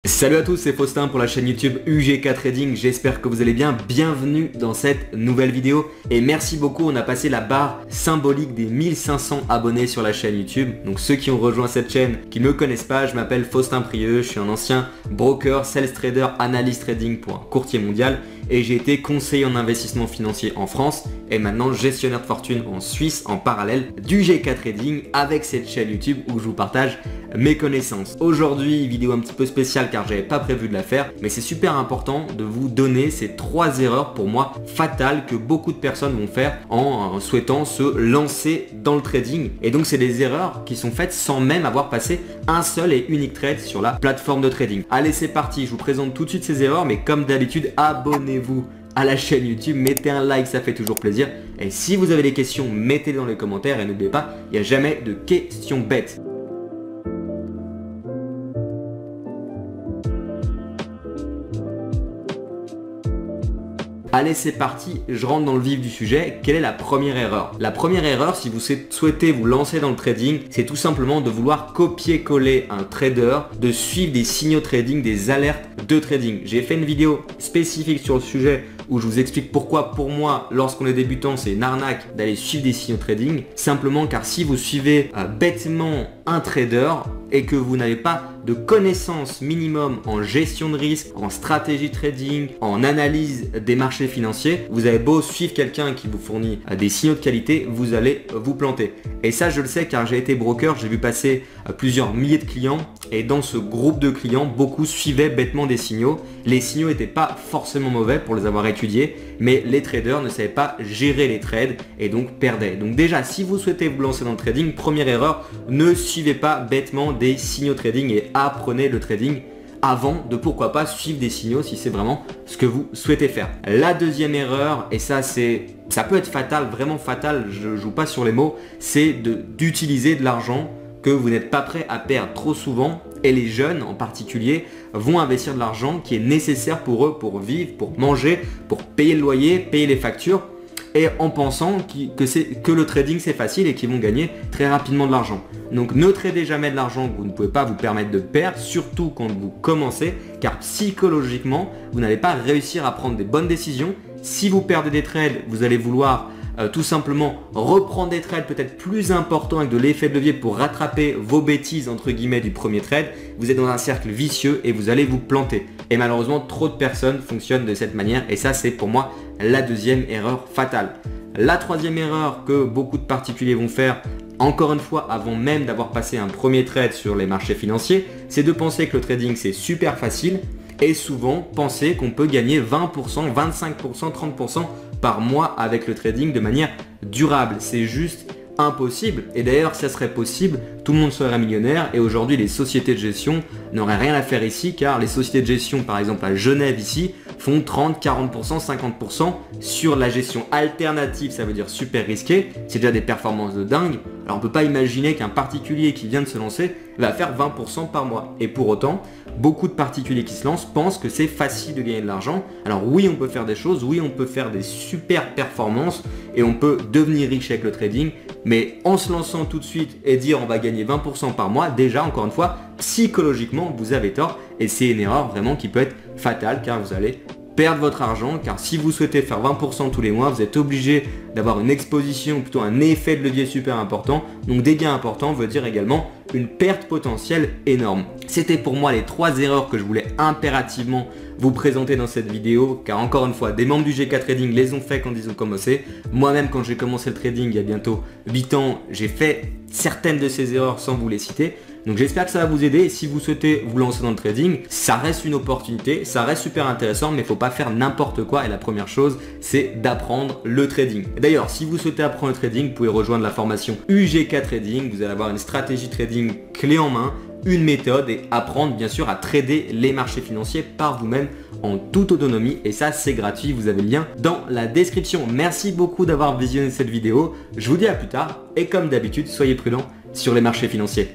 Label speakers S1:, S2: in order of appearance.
S1: Salut à tous, c'est Faustin pour la chaîne YouTube UGK Trading, j'espère que vous allez bien, bienvenue dans cette nouvelle vidéo et merci beaucoup, on a passé la barre symbolique des 1500 abonnés sur la chaîne YouTube. Donc ceux qui ont rejoint cette chaîne, qui ne me connaissent pas, je m'appelle Faustin Prieux, je suis un ancien broker, sales trader, analyst trading pour un courtier mondial et j'ai été conseiller en investissement financier en France et maintenant gestionnaire de fortune en Suisse en parallèle du GK Trading avec cette chaîne YouTube où je vous partage mes connaissances. Aujourd'hui, vidéo un petit peu spéciale car j'avais pas prévu de la faire, mais c'est super important de vous donner ces 3 erreurs pour moi fatales que beaucoup de personnes vont faire en souhaitant se lancer dans le trading. Et donc c'est des erreurs qui sont faites sans même avoir passé un seul et unique trade sur la plateforme de trading. Allez, c'est parti, je vous présente tout de suite ces erreurs, mais comme d'habitude, abonnez-vous à la chaîne YouTube, mettez un like, ça fait toujours plaisir. Et si vous avez des questions, mettez-les dans les commentaires et n'oubliez pas, il n'y a jamais de questions bêtes. Allez, c'est parti, je rentre dans le vif du sujet. Quelle est la première erreur? La première erreur, si vous souhaitez vous lancer dans le trading, c'est tout simplement de vouloir copier-coller un trader, de suivre des signaux trading, des alertes de trading. J'ai fait une vidéo spécifique sur le sujet où je vous explique pourquoi pour moi, lorsqu'on est débutant, c'est une arnaque d'aller suivre des signaux trading. Simplement car si vous suivez bêtement un trader et que vous n'avez pas de connaissances minimum en gestion de risque, en stratégie trading, en analyse des marchés financiers, vous avez beau suivre quelqu'un qui vous fournit des signaux de qualité, vous allez vous planter. Et ça, je le sais car j'ai été broker, j'ai vu passer plusieurs milliers de clients et dans ce groupe de clients, beaucoup suivaient bêtement des signaux. Les signaux n'étaient pas forcément mauvais pour les avoir étudiés, mais les traders ne savaient pas gérer les trades et donc perdaient. Donc déjà, si vous souhaitez vous lancer dans le trading, première erreur, ne suivez pas bêtement des signaux trading et apprenez le trading avant de pourquoi pas suivre des signaux si c'est vraiment ce que vous souhaitez faire. La deuxième erreur, et ça peut être fatal, vraiment fatal, je joue pas sur les mots, c'est d'utiliser de l'argent que vous n'êtes pas prêt à perdre trop souvent, et les jeunes en particulier vont investir de l'argent qui est nécessaire pour eux pour vivre, pour manger, pour payer le loyer, payer les factures, et en pensant que le trading c'est facile et qu'ils vont gagner très rapidement de l'argent. Donc ne tradez jamais de l'argent que vous ne pouvez pas vous permettre de perdre, surtout quand vous commencez, car psychologiquement vous n'allez pas réussir à prendre des bonnes décisions. Si vous perdez des trades, vous allez vouloir tout simplement reprendre des trades peut-être plus importants avec de l'effet de levier pour rattraper vos bêtises entre guillemets du premier trade. Vous êtes dans un cercle vicieux et vous allez vous planter. Et malheureusement, trop de personnes fonctionnent de cette manière et ça c'est pour moi la deuxième erreur fatale. La troisième erreur que beaucoup de particuliers vont faire, encore une fois avant même d'avoir passé un premier trade sur les marchés financiers, c'est de penser que le trading c'est super facile et souvent penser qu'on peut gagner 20%, 25%, 30% par mois avec le trading de manière durable. C'est juste impossible. Et d'ailleurs, si ça serait possible, tout le monde serait millionnaire et aujourd'hui les sociétés de gestion n'auraient rien à faire ici car les sociétés de gestion, par exemple à Genève ici, font 30, 40%, 50% sur la gestion alternative, ça veut dire super risqué. C'est déjà des performances de dingue. Alors on ne peut pas imaginer qu'un particulier qui vient de se lancer va faire 20% par mois. Et pour autant, beaucoup de particuliers qui se lancent pensent que c'est facile de gagner de l'argent. Alors oui, on peut faire des choses, oui, on peut faire des super performances et on peut devenir riche avec le trading. Mais en se lançant tout de suite et dire on va gagner 20% par mois, déjà encore une fois, psychologiquement vous avez tort et c'est une erreur vraiment qui peut être fatale car vous allez perdre votre argent car si vous souhaitez faire 20% tous les mois, vous êtes obligé d'avoir une exposition, plutôt un effet de levier super important. Donc des gains importants veut dire également une perte potentielle énorme. C'était pour moi les 3 erreurs que je voulais impérativement vous présenter dans cette vidéo car encore une fois, des membres du GK Trading les ont fait quand ils ont commencé. Moi-même quand j'ai commencé le trading il y a bientôt 8 ans, j'ai fait certaines de ces erreurs sans vous les citer. Donc j'espère que ça va vous aider et si vous souhaitez vous lancer dans le trading, ça reste une opportunité, ça reste super intéressant mais il ne faut pas faire n'importe quoi et la première chose c'est d'apprendre le trading. D'ailleurs si vous souhaitez apprendre le trading, vous pouvez rejoindre la formation UGK Trading, vous allez avoir une stratégie trading clé en main, une méthode et apprendre bien sûr à trader les marchés financiers par vous-même en toute autonomie et ça c'est gratuit, vous avez le lien dans la description. Merci beaucoup d'avoir visionné cette vidéo, je vous dis à plus tard et comme d'habitude soyez prudents sur les marchés financiers.